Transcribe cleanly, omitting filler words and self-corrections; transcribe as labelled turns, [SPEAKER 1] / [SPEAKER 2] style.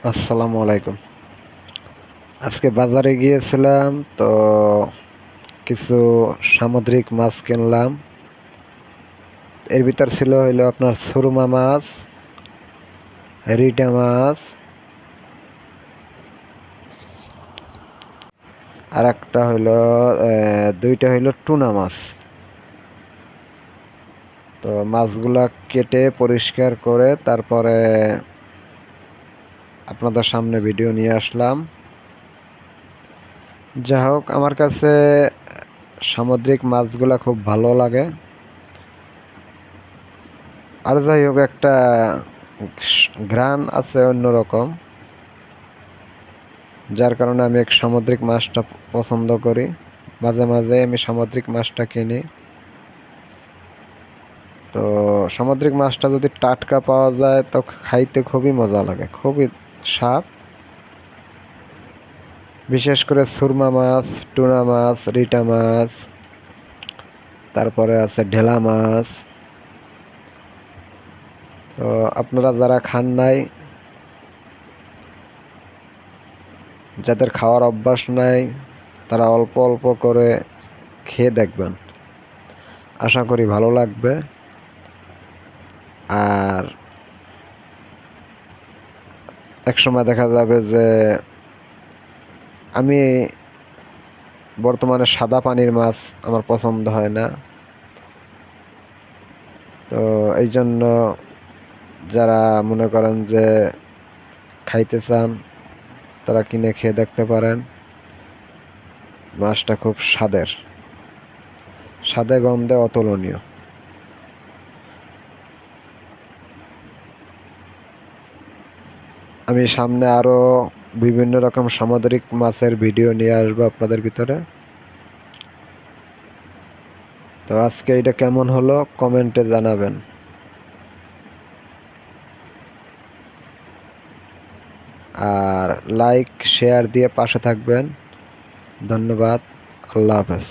[SPEAKER 1] আসসালামু আলাইকুম। আজকে বাজারে গিয়েছিলাম তো কিছু সামুদ্রিক মাছ কিনলাম। এর ভিতর ছিল হইলো আপনার সুরমা মাছ, রিটা মাছ, আর একটা হইলো দুইটা হইলো টুনা মাছ। তো মাছগুলা কেটে পরিষ্কার করে তারপরে আপনাদের সামনে ভিডিও নিয়ে আসলাম। যাই হোক, আমার কাছে সামুদ্রিক মাছগুলা খুব ভালো লাগে। আর যাই হোক, একটা ঘ্রাণ আছে অন্যরকম, যার কারণে আমি এক সামুদ্রিক মাছটা পছন্দ করি। মাঝে মাঝে আমি সামুদ্রিক মাছটা কিনি। তো সামুদ্রিক মাছটা যদি টাটকা পাওয়া যায় তো খাইতে খুবই মজা লাগে, খুবই স্বাদ। বিশেষ করে সুরমা মাছ, টুনা মাছ, রিটা মাছ, তারপরে আছে ঢেলা মাছ। তো আপনারা যারা খান নাই, যাদের খাওয়ার অভ্যাস নাই, তারা অল্প অল্প করে খেয়ে দেখবেন, আশা করি ভালো লাগবে। আর একসময় দেখা যাবে যে আমি বর্তমানে সাদা পানির মাছ আমার পছন্দ হয় না। তো এই জন্য যারা মনে করেন যে খাইতে চান, তারা কিনে খেয়ে দেখতে পারেন। মাছটা খুব স্বাদে গন্ধে অতুলনীয়। আমি সামনে আরো বিভিন্ন রকম সামুদ্রিক মাছের ভিডিও নিয়ে আসবো আপনাদের ভিতরে। তো আজকে এটা কেমন হলো কমেন্টে জানাবেন। আর লাইক শেয়ার দিয়ে পাশে থাকবেন। ধন্যবাদ। আল্লাহ হাফেজ।